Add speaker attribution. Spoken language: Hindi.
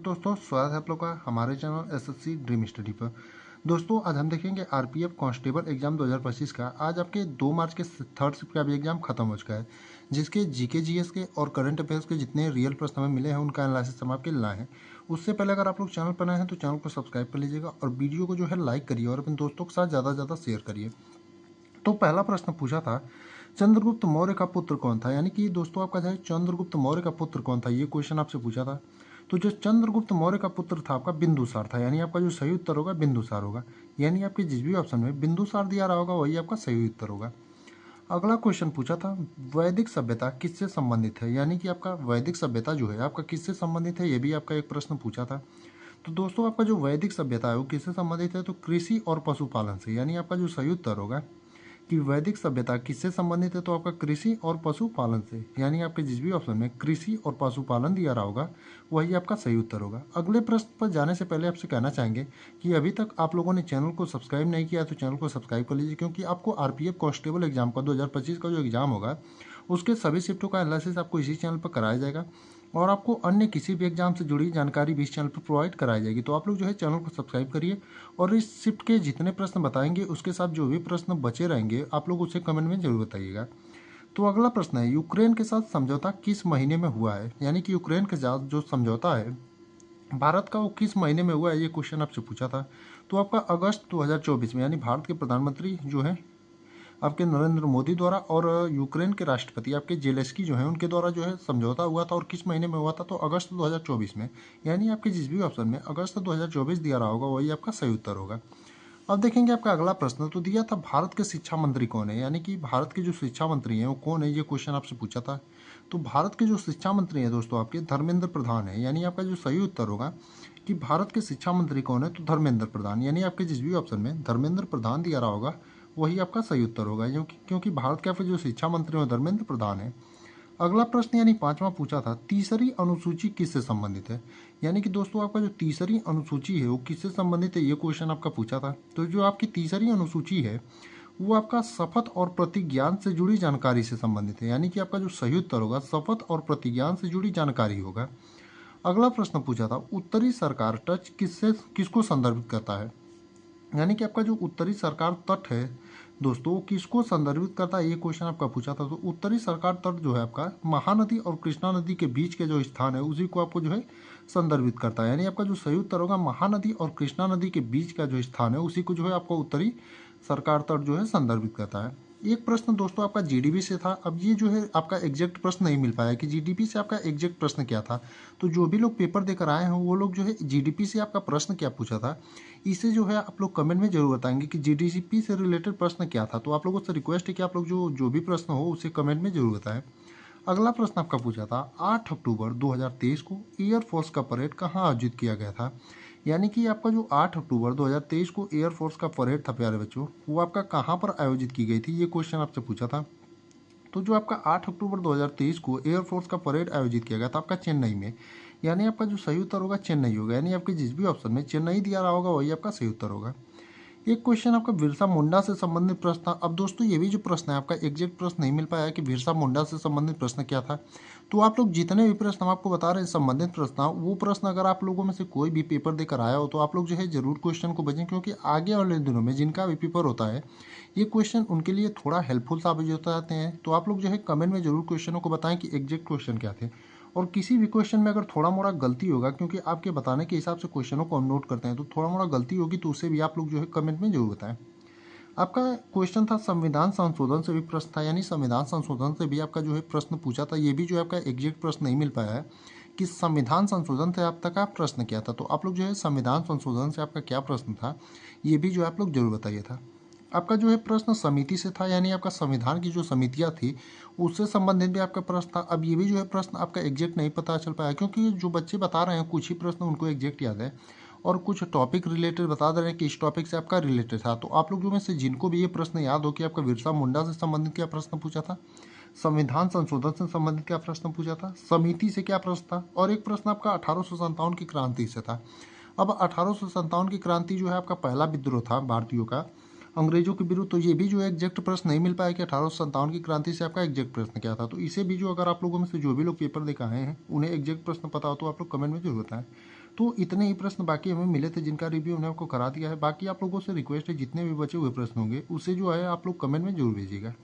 Speaker 1: दोस्तों, स्वागत है आप लोग का हमारे चैनल एसएससी ड्रीम स्टडी पर। दोस्तों, आज हम देखेंगे आरपीएफ कांस्टेबल एग्जाम 2025 का। आज आपके 2 मार्च के थर्ड शिफ्ट का भी एग्जाम खत्म हो चुका है, जिसके जीके जीएस के और करंट अफेयर्स के जितने रियल प्रश्न हमें मिले हैं उनका एनालिसिस हम आपके लाए हैं। उससे पहले अगर आप लोग चैनल पर नए हैं तो चैनल को सब्सक्राइब कर लीजिएगा और वीडियो को जो है लाइक करिए और अपने दोस्तों के साथ ज़्यादा से ज़्यादा शेयर करिए। तो पहला प्रश्न पूछा था, चंद्रगुप्त मौर्य का पुत्र कौन था? यानी कि दोस्तों आपका जो है चंद्रगुप्त मौर्य का पुत्र कौन था, ये क्वेश्चन आपसे पूछा था। तो जो चंद्रगुप्त मौर्य का पुत्र था आपका बिंदुसार था, यानी आपका जो सही उत्तर होगा बिंदुसार होगा। यानी आपके जिस भी ऑप्शन में बिंदुसार दिया रहा होगा वही आपका सही उत्तर होगा। अगला क्वेश्चन पूछा था, वैदिक सभ्यता किससे संबंधित है? यानी कि आपका वैदिक सभ्यता जो है आपका किससे संबंधित है, ये भी आपका एक प्रश्न पूछा था। तो दोस्तों आपका जो वैदिक सभ्यता है वो किससे संबंधित है? तो कृषि और पशुपालन से। यानी आपका जो सही उत्तर होगा कि वैदिक सभ्यता किससे संबंधित है, तो आपका कृषि और पशुपालन से। यानी आपके जिस भी ऑप्शन में कृषि और पशुपालन दिया रहा होगा वही आपका सही उत्तर होगा। अगले प्रश्न पर जाने से पहले आपसे कहना चाहेंगे कि अभी तक आप लोगों ने चैनल को सब्सक्राइब नहीं किया तो चैनल को सब्सक्राइब कर लीजिए, क्योंकि आपको आरपीएफ कांस्टेबल एग्जाम का 2025 का जो एग्जाम होगा उसके सभी शिफ्टों का एनालिसिस आपको इसी चैनल पर कराया जाएगा और आपको अन्य किसी भी एग्जाम से जुड़ी जानकारी भी इस चैनल पर प्रोवाइड कराई जाएगी। तो आप लोग जो है चैनल को सब्सक्राइब करिए और इस शिफ्ट के जितने प्रश्न बताएंगे उसके साथ जो भी प्रश्न बचे रहेंगे आप लोग उसे कमेंट में जरूर बताइएगा। तो अगला प्रश्न है, यूक्रेन के साथ समझौता किस महीने में हुआ है? यानी कि यूक्रेन के साथ जो समझौता है भारत का वो किस महीने में हुआ है, ये क्वेश्चन आपसे पूछा था। तो आपका अगस्त 2024 में, यानी भारत के प्रधानमंत्री जो है आपके नरेंद्र मोदी द्वारा और यूक्रेन के राष्ट्रपति आपके जेलेस्की जो है उनके द्वारा जो है समझौता हुआ था। और किस महीने में हुआ था? तो अगस्त 2024 में। यानी आपके जिस भी ऑप्शन में अगस्त 2024 दिया रहा होगा वही आपका सही उत्तर होगा। अब देखेंगे आपका अगला प्रश्न, तो दिया था भारत के शिक्षा मंत्री कौन है? यानी कि भारत के जो शिक्षा मंत्री हैं वो कौन है, ये क्वेश्चन आपसे पूछा था। तो भारत के जो शिक्षा मंत्री हैं दोस्तों आपके धर्मेंद्र प्रधान है। यानी आपका जो सही उत्तर होगा कि भारत के शिक्षा मंत्री कौन है, तो धर्मेंद्र प्रधान। यानी आपके जिस भी ऑप्शन में धर्मेंद्र प्रधान दिया रहा होगा वही आपका सही उत्तर होगा, क्योंकि भारत के जो शिक्षा मंत्री हैं धर्मेंद्र प्रधान है। अगला प्रश्न यानी पांचवा पूछा था, तीसरी अनुसूची किससे संबंधित है? यानी कि दोस्तों आपका जो तीसरी अनुसूची है वो किससे संबंधित है, ये क्वेश्चन आपका पूछा था। तो जो आपकी तीसरी अनुसूची है वो आपका शपथ और प्रतिज्ञान से जुड़ी जानकारी से संबंधित है। यानी कि आपका जो सही उत्तर होगा शपथ और प्रतिज्ञान से जुड़ी जानकारी होगा। अगला प्रश्न पूछा था, उत्तरी सरकार टच किसको संदर्भित करता है? यानी कि आपका जो उत्तरी सरकार तट है दोस्तों वो किसको संदर्भित करता है, ये क्वेश्चन आपका पूछा था। तो उत्तरी सरकार तट जो है आपका महानदी और कृष्णा नदी के बीच के जो स्थान है उसी को आपको जो है संदर्भित करता है। यानी आपका जो सही उत्तर होगा महानदी और कृष्णा नदी के बीच का जो स्थान है उसी को जो है आपको उत्तरी सरकार तट जो है संदर्भित करता है। एक प्रश्न दोस्तों आपका जीडीपी से था। अब ये जो है आपका एग्जैक्ट प्रश्न नहीं मिल पाया कि जीडीपी से आपका एग्जैक्ट प्रश्न क्या था। तो जो भी लोग पेपर देकर आए हैं वो लोग जो है जीडीपी से आपका प्रश्न क्या पूछा था इसे जो है आप लोग कमेंट में जरूर बताएंगे कि जीडीपी से रिलेटेड प्रश्न क्या था। तो आप लोगों से रिक्वेस्ट है कि आप लोग जो भी प्रश्न हो उसे कमेंट में जरूर बताएं। अगला प्रश्न आपका पूछा था, 8 अक्टूबर 2023 को एयरफोर्स का परेड कहाँ आयोजित किया गया था? यानी कि आपका जो 8 अक्टूबर 2023 को एयरफोर्स का परेड था प्यारे बच्चों, वो आपका कहाँ पर आयोजित की गई थी, ये क्वेश्चन आपसे पूछा था। तो जो आपका 8 अक्टूबर 2023 को एयरफोर्स का परेड आयोजित किया गया था आपका चेन्नई में। यानी आपका जो सही उत्तर होगा चेन्नई होगा। यानी आपके जिस भी ऑप्शन में चेन्नई दिया रहा होगा वही आपका सही उत्तर होगा। एक क्वेश्चन आपका बिरसा मुंडा से संबंधित प्रश्न था। अब दोस्तों ये भी जो प्रश्न है आपका एग्जैक्ट प्रश्न नहीं मिल पाया कि बिरसा मुंडा से संबंधित प्रश्न क्या था। तो आप लोग जितने भी प्रश्न हम आपको बता रहे हैं संबंधित प्रश्न, वो प्रश्न अगर आप लोगों में से कोई भी पेपर देकर आया हो तो आप लोग जो है जरूर क्वेश्चन को बचें, क्योंकि आगे वाले दिनों में जिनका भी पेपर होता है ये क्वेश्चन उनके लिए थोड़ा हेल्पफुल साबित होते रहते हैं। तो आप लोग जो है कमेंट में जरूर क्वेश्चनों को बताएं कि एग्जैक्ट क्वेश्चन क्या थे। और किसी भी क्वेश्चन में अगर थोड़ा मोड़ा गलती होगा, क्योंकि आपके बताने के हिसाब से क्वेश्चनों को हम नोट करते हैं, तो थोड़ा मोड़ा गलती होगी तो उसे भी आप लोग जो है कमेंट में जरूर बताएं। आपका क्वेश्चन था संविधान संशोधन से भी प्रश्न था। यानी संविधान संशोधन से भी आपका जो है प्रश्न पूछा था। ये भी जो है आपका एग्जैक्ट प्रश्न नहीं मिल पाया है कि संविधान संशोधन से आप तक आप प्रश्न क्या था। तो आप लोग जो है संविधान संशोधन से आपका क्या प्रश्न था ये भी जो है आप लोग जरूर बताइए था। आपका जो है प्रश्न समिति से था। यानी आपका संविधान की जो समितियां थी उससे संबंधित भी आपका प्रश्न था। अब ये भी जो है प्रश्न आपका एग्जैक्ट नहीं पता चल पाया, क्योंकि जो बच्चे बता रहे हैं कुछ ही प्रश्न उनको एग्जैक्ट याद है और कुछ टॉपिक रिलेटेड बता दे रहे हैं कि इस टॉपिक से आपका रिलेटेड था। तो आप लोग में से जिनको भी ये प्रश्न याद हो कि आपका बिरसा मुंडा से संबंधित क्या प्रश्न पूछा था, संविधान संशोधन से संबंधित क्या प्रश्न पूछा था, समिति से क्या प्रश्न था, और एक प्रश्न आपका 1857 की क्रांति से था। अब 1857 की क्रांति जो है आपका पहला विद्रोह था भारतीयों का अंग्रेजों के विरुद्ध। तो ये भी जो है एग्जैक्ट प्रश्न नहीं मिल पाया कि 1857 की क्रांति से आपका एग्जैक्ट प्रश्न क्या था। तो इसे भी जो अगर आप लोगों में से जो भी लोग पेपर देकर आए हैं उन्हें एग्जैक्ट प्रश्न पता हो तो आप लोग कमेंट में जरूर बताएं। तो इतने ही प्रश्न बाकी हमें मिले थे जिनका रिव्यू हमने आपको करा दिया है। बाकी आप लोगों से रिक्वेस्ट है जितने भी बचे हुए प्रश्न होंगे उसे जो है आप लोग कमेंट में जरूर भेजिएगा।